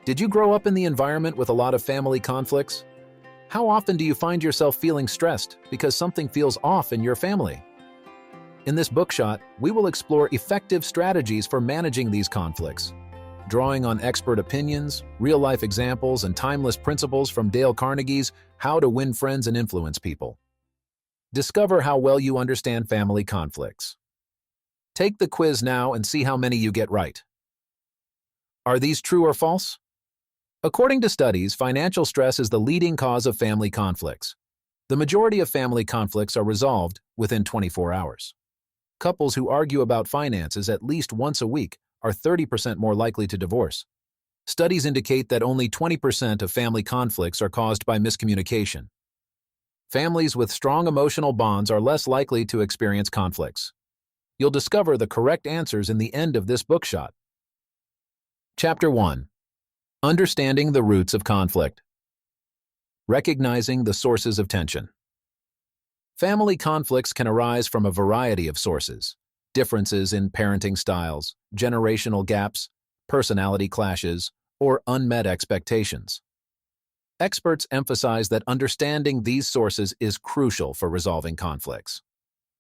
Did you grow up in the environment with a lot of family conflicts? How often do you find yourself feeling stressed because something feels off in your family? In this bookshot, we will explore effective strategies for managing these conflicts, drawing on expert opinions, real-life examples, and timeless principles from Dale Carnegie's How to Win Friends and Influence People. Discover how well you understand family conflicts. Take the quiz now and see how many you get right. Are these true or false? According to studies, financial stress is the leading cause of family conflicts. The majority of family conflicts are resolved within 24 hours. Couples who argue about finances at least once a week are 30% more likely to divorce. Studies indicate that only 20% of family conflicts are caused by miscommunication. Families with strong emotional bonds are less likely to experience conflicts. You'll discover the correct answers in the end of this bookshot. Chapter 1. Understanding the roots of conflict. Recognizing the sources of tension. Family conflicts can arise from a variety of sources: differences in parenting styles, generational gaps, personality clashes, or unmet expectations. Experts emphasize that understanding these sources is crucial for resolving conflicts.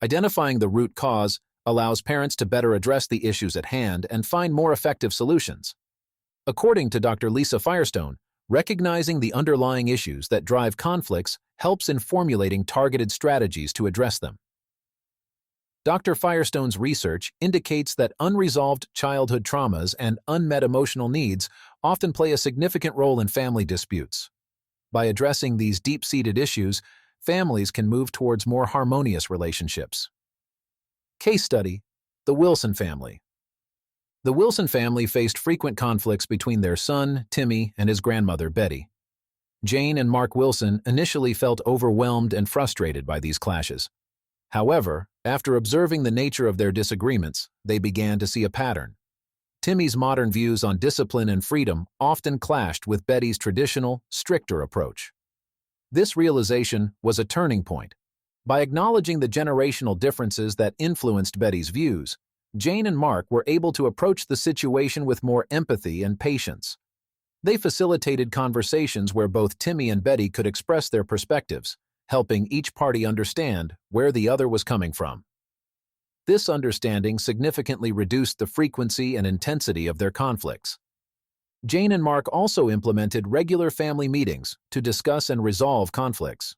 Identifying the root cause allows parents to better address the issues at hand and find more effective solutions. According to Dr. Lisa Firestone, recognizing the underlying issues that drive conflicts helps in formulating targeted strategies to address them. Dr. Firestone's research indicates that unresolved childhood traumas and unmet emotional needs often play a significant role in family disputes. By addressing these deep-seated issues, families can move towards more harmonious relationships. Case study: the Wilson family. The Wilson family faced frequent conflicts between their son, Timmy, and his grandmother, Betty. Jane and Mark Wilson initially felt overwhelmed and frustrated by these clashes. However, after observing the nature of their disagreements, they began to see a pattern. Timmy's modern views on discipline and freedom often clashed with Betty's traditional, stricter approach. This realization was a turning point. By acknowledging the generational differences that influenced Betty's views, Jane and Mark were able to approach the situation with more empathy and patience. They facilitated conversations where both Timmy and Betty could express their perspectives, helping each party understand where the other was coming from. This understanding significantly reduced the frequency and intensity of their conflicts. Jane and Mark also implemented regular family meetings to discuss and resolve conflicts.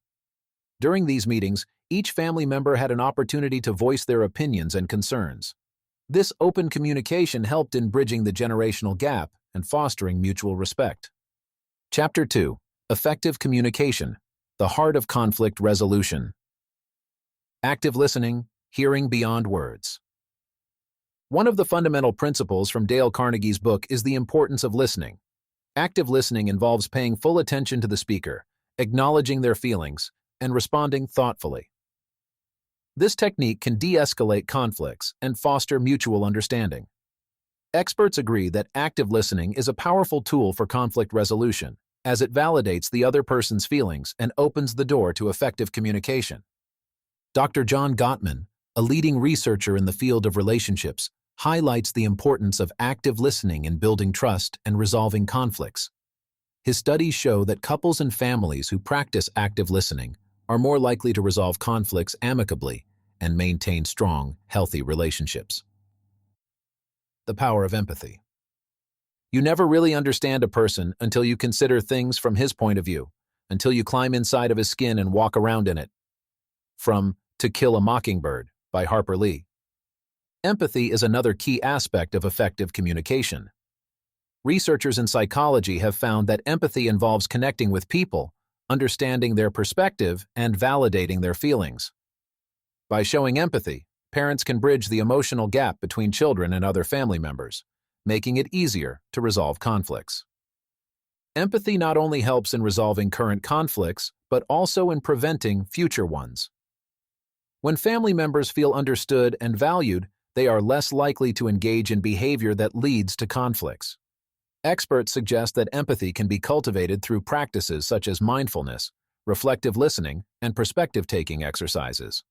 During these meetings, each family member had an opportunity to voice their opinions and concerns. This open communication helped in bridging the generational gap and fostering mutual respect. Chapter 2. Effective Communication: The Heart of Conflict Resolution. Active listening, hearing beyond words. One of the fundamental principles from Dale Carnegie's book is the importance of listening. Active listening involves paying full attention to the speaker, acknowledging their feelings, and responding thoughtfully. This technique can de-escalate conflicts and foster mutual understanding. Experts agree that active listening is a powerful tool for conflict resolution, as it validates the other person's feelings and opens the door to effective communication. Dr. John Gottman, a leading researcher in the field of relationships, highlights the importance of active listening in building trust and resolving conflicts. His studies show that couples and families who practice active listening are more likely to resolve conflicts amicably and maintain strong, healthy relationships. The power of empathy. You never really understand a person until you consider things from his point of view, until you climb inside of his skin and walk around in it. From To Kill a Mockingbird by Harper Lee. Empathy is another key aspect of effective communication. Researchers in psychology have found that empathy involves connecting with people, understanding their perspective, and validating their feelings. By showing empathy, parents can bridge the emotional gap between children and other family members, making it easier to resolve conflicts. Empathy not only helps in resolving current conflicts, but also in preventing future ones. When family members feel understood and valued, they are less likely to engage in behavior that leads to conflicts. Experts suggest that empathy can be cultivated through practices such as mindfulness, reflective listening, and perspective-taking exercises.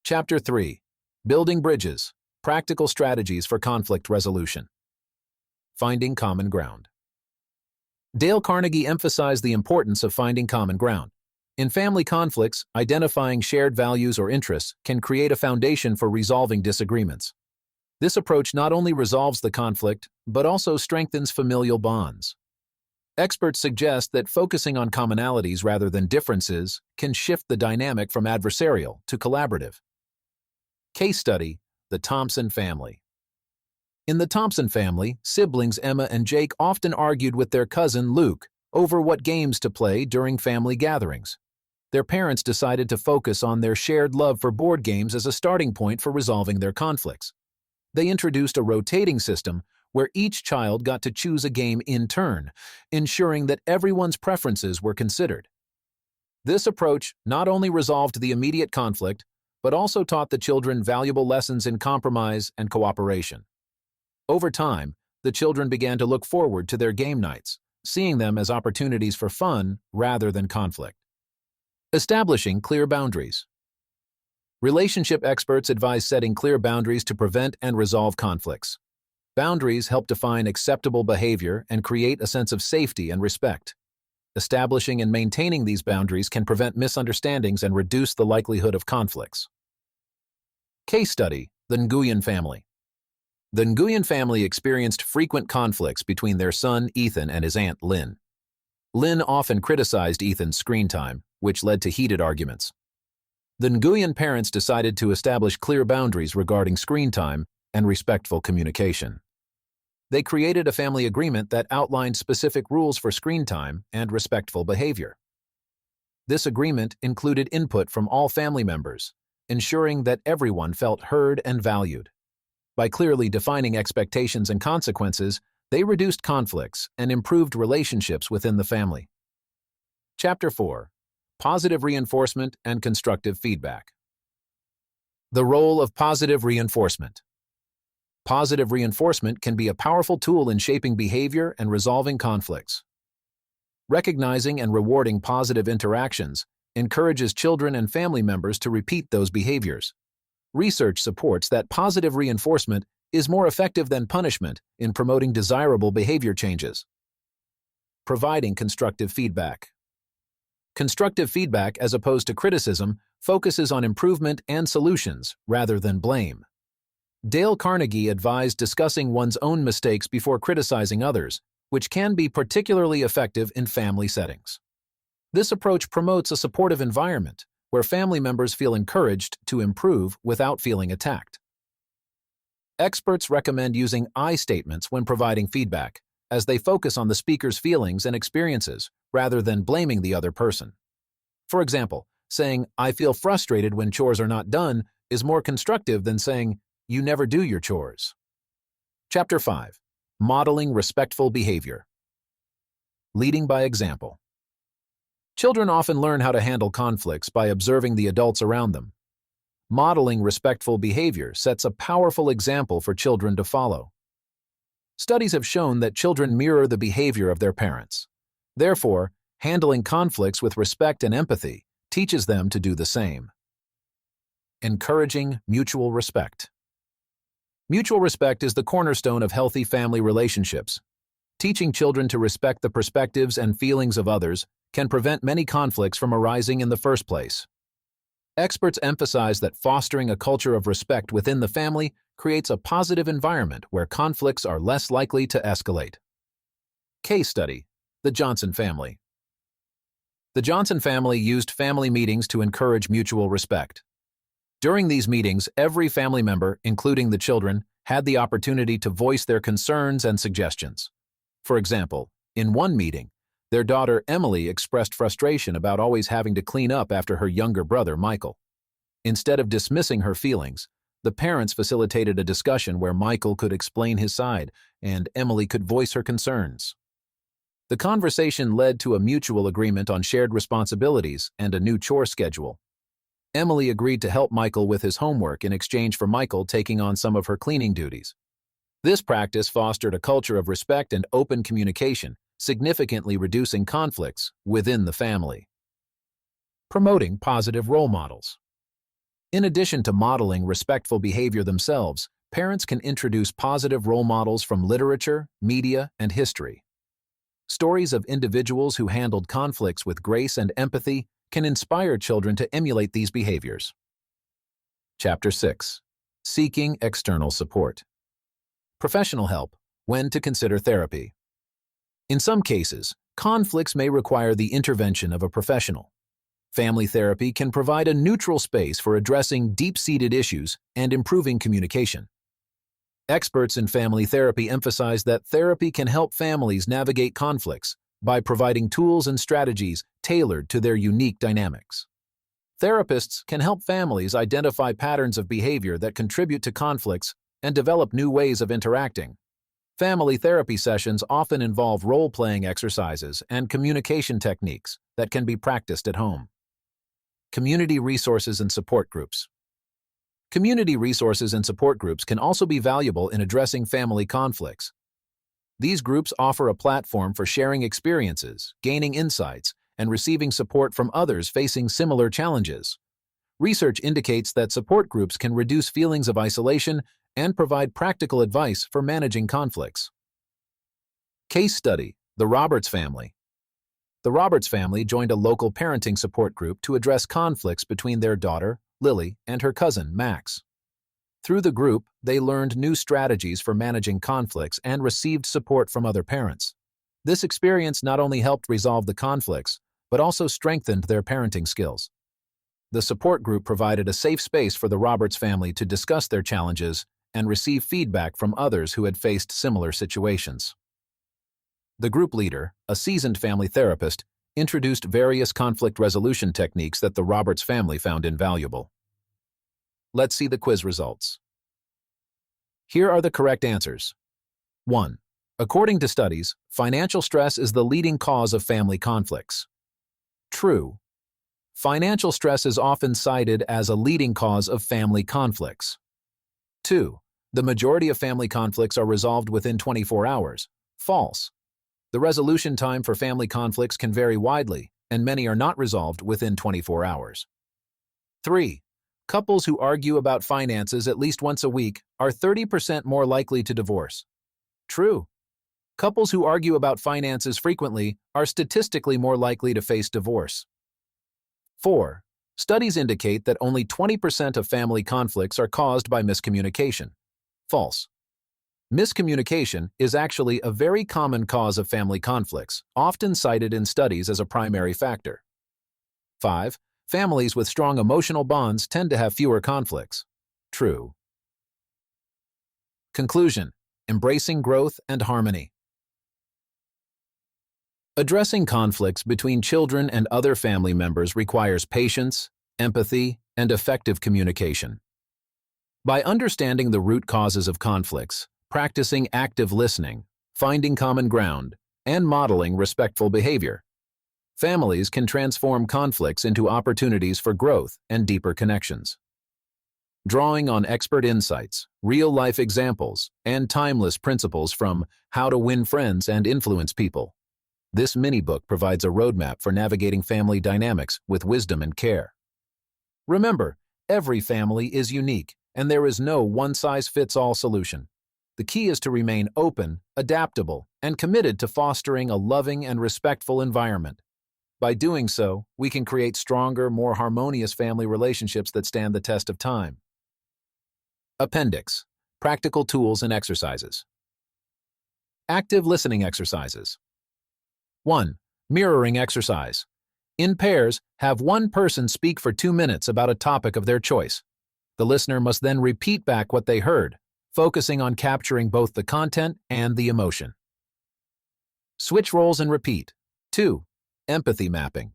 Chapter 3. Building Bridges: Practical Strategies for Conflict Resolution. Finding Common Ground. Dale Carnegie emphasized the importance of finding common ground. In family conflicts, identifying shared values or interests can create a foundation for resolving disagreements. This approach not only resolves the conflict, but also strengthens familial bonds. Experts suggest that focusing on commonalities rather than differences can shift the dynamic from adversarial to collaborative. Case study: the Thompson family. In the Thompson family, siblings Emma and Jake often argued with their cousin Luke over what games to play during family gatherings. Their parents decided to focus on their shared love for board games as a starting point for resolving their conflicts. They introduced a rotating system where each child got to choose a game in turn, ensuring that everyone's preferences were considered. This approach not only resolved the immediate conflict, but also taught the children valuable lessons in compromise and cooperation. Over time, the children began to look forward to their game nights, seeing them as opportunities for fun rather than conflict. Establishing clear boundaries. Relationship experts advise setting clear boundaries to prevent and resolve conflicts. Boundaries help define acceptable behavior and create a sense of safety and respect. Establishing and maintaining these boundaries can prevent misunderstandings and reduce the likelihood of conflicts. Case study: the Nguyen family. The Nguyen family experienced frequent conflicts between their son Ethan and his aunt Lynn. Lynn often criticized Ethan's screen time, which led to heated arguments. The Nguyen parents decided to establish clear boundaries regarding screen time and respectful communication. They created a family agreement that outlined specific rules for screen time and respectful behavior. This agreement included input from all family members, ensuring that everyone felt heard and valued. By clearly defining expectations and consequences, they reduced conflicts and improved relationships within the family. Chapter 4: Positive Reinforcement and Constructive Feedback. The role of positive reinforcement. Positive reinforcement can be a powerful tool in shaping behavior and resolving conflicts. Recognizing and rewarding positive interactions encourages children and family members to repeat those behaviors. Research supports that positive reinforcement is more effective than punishment in promoting desirable behavior changes. Providing constructive feedback. Constructive feedback, as opposed to criticism, focuses on improvement and solutions rather than blame. Dale Carnegie advised discussing one's own mistakes before criticizing others, which can be particularly effective in family settings. This approach promotes a supportive environment where family members feel encouraged to improve without feeling attacked. Experts recommend using I statements when providing feedback, as they focus on the speaker's feelings and experiences rather than blaming the other person. For example, saying, "I feel frustrated when chores are not done," is more constructive than saying, "You never do your chores." Chapter 5: Modeling Respectful Behavior. Leading by example. Children often learn how to handle conflicts by observing the adults around them. Modeling respectful behavior sets a powerful example for children to follow. Studies have shown that children mirror the behavior of their parents. Therefore, handling conflicts with respect and empathy teaches them to do the same. Encouraging mutual respect. Mutual respect is the cornerstone of healthy family relationships. Teaching children to respect the perspectives and feelings of others can prevent many conflicts from arising in the first place. Experts emphasize that fostering a culture of respect within the family creates a positive environment where conflicts are less likely to escalate. Case study: the Johnson family. The Johnson family used family meetings to encourage mutual respect. During these meetings, every family member, including the children, had the opportunity to voice their concerns and suggestions. For example, in one meeting, their daughter Emily expressed frustration about always having to clean up after her younger brother Michael. Instead of dismissing her feelings, the parents facilitated a discussion where Michael could explain his side and Emily could voice her concerns. The conversation led to a mutual agreement on shared responsibilities and a new chore schedule. Emily agreed to help Michael with his homework in exchange for Michael taking on some of her cleaning duties. This practice fostered a culture of respect and open communication, significantly reducing conflicts within the family. Promoting positive role models. In addition to modeling respectful behavior themselves, parents can introduce positive role models from literature, media, and history. Stories of individuals who handled conflicts with grace and empathy can inspire children to emulate these behaviors. Chapter 6. Seeking external support. Professional help. When to consider therapy. In some cases, conflicts may require the intervention of a professional. Family therapy can provide a neutral space for addressing deep-seated issues and improving communication. Experts in family therapy emphasize that therapy can help families navigate conflicts by providing tools and strategies tailored to their unique dynamics. Therapists can help families identify patterns of behavior that contribute to conflicts and develop new ways of interacting. Family therapy sessions often involve role-playing exercises and communication techniques that can be practiced at home. Community resources and support groups. Community resources and support groups can also be valuable in addressing family conflicts. These groups offer a platform for sharing experiences, gaining insights, and receiving support from others facing similar challenges. Research indicates that support groups can reduce feelings of isolation and provide practical advice for managing conflicts. Case study: the Roberts family. The Roberts family joined a local parenting support group to address conflicts between their daughter, Lily, and her cousin, Max. Through the group, they learned new strategies for managing conflicts and received support from other parents. This experience not only helped resolve the conflicts, but also strengthened their parenting skills. The support group provided a safe space for the Roberts family to discuss their challenges and receive feedback from others who had faced similar situations. The group leader, a seasoned family therapist, introduced various conflict resolution techniques that the Roberts family found invaluable. Let's see the quiz results. Here are the correct answers. 1. According to studies, financial stress is the leading cause of family conflicts. True. Financial stress is often cited as a leading cause of family conflicts. 2. The majority of family conflicts are resolved within 24 hours. False. The resolution time for family conflicts can vary widely, and many are not resolved within 24 hours. 3. Couples who argue about finances at least once a week are 30% more likely to divorce. True. Couples who argue about finances frequently are statistically more likely to face divorce. 4. Studies indicate that only 20% of family conflicts are caused by miscommunication. False. Miscommunication is actually a very common cause of family conflicts, often cited in studies as a primary factor. 5. Families with strong emotional bonds tend to have fewer conflicts. True. Conclusion: embracing growth and harmony. Addressing conflicts between children and other family members requires patience, empathy, and effective communication. By understanding the root causes of conflicts, practicing active listening, finding common ground, and modeling respectful behavior, families can transform conflicts into opportunities for growth and deeper connections. Drawing on expert insights, real-life examples, and timeless principles from How to Win Friends and Influence People, this mini-book provides a roadmap for navigating family dynamics with wisdom and care. Remember, every family is unique, and there is no one-size-fits-all solution. The key is to remain open, adaptable, and committed to fostering a loving and respectful environment. By doing so, we can create stronger, more harmonious family relationships that stand the test of time. Appendix: practical tools and exercises. Active listening exercises. 1. Mirroring exercise. In pairs, have one person speak for 2 minutes about a topic of their choice. The listener must then repeat back what they heard, focusing on capturing both the content and the emotion. Switch roles and repeat. 2. Empathy mapping.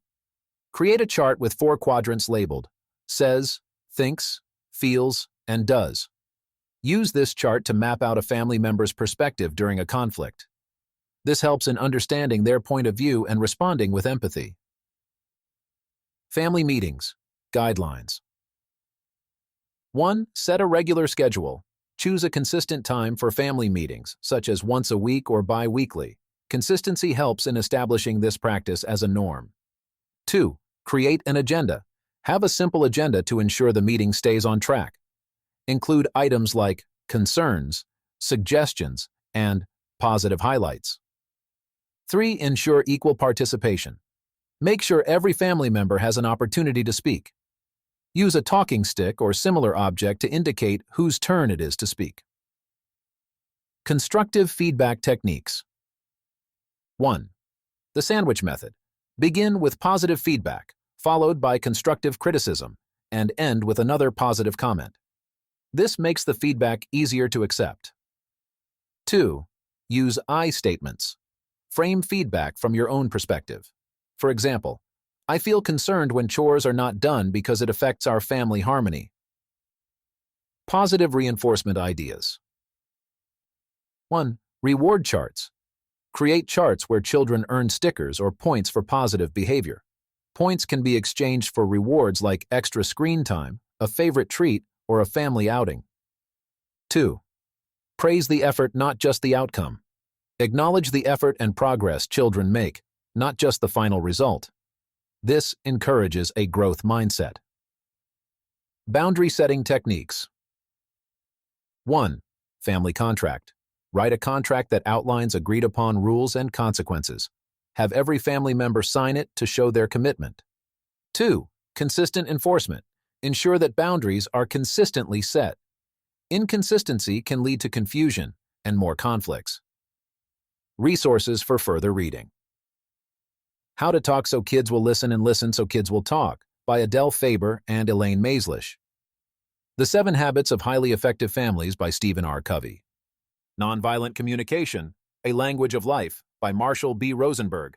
Create a chart with 4 quadrants labeled says, thinks, feels, and does. Use this chart to map out a family member's perspective during a conflict. This helps in understanding their point of view and responding with empathy. Family meetings. Guidelines. 1. Set a regular schedule. Choose a consistent time for family meetings, such as once a week or bi-weekly. Consistency helps in establishing this practice as a norm. 2. Create an agenda. Have a simple agenda to ensure the meeting stays on track. Include items like concerns, suggestions, and positive highlights. 3. Ensure equal participation. Make sure every family member has an opportunity to speak. Use a talking stick or similar object to indicate whose turn it is to speak. Constructive feedback techniques. 1. The sandwich method. Begin with positive feedback, followed by constructive criticism, and end with another positive comment. This makes the feedback easier to accept. 2. Use I statements. Frame feedback from your own perspective. For example, I feel concerned when chores are not done because it affects our family harmony. Positive reinforcement ideas. 1. Reward charts. Create charts where children earn stickers or points for positive behavior. Points can be exchanged for rewards like extra screen time, a favorite treat, or a family outing. 2. Praise the effort, not just the outcome. Acknowledge the effort and progress children make, not just the final result. This encourages a growth mindset. Boundary setting techniques. 1. Family contract. Write a contract that outlines agreed-upon rules and consequences. Have every family member sign it to show their commitment. 2. Consistent enforcement. Ensure that boundaries are consistently set. Inconsistency can lead to confusion and more conflicts. Resources for further reading. How to Talk So Kids Will Listen and Listen So Kids Will Talk by Adele Faber and Elaine Maislish. The 7 Habits of Highly Effective Families by Stephen R. Covey. Nonviolent Communication, A Language of Life by Marshall B. Rosenberg.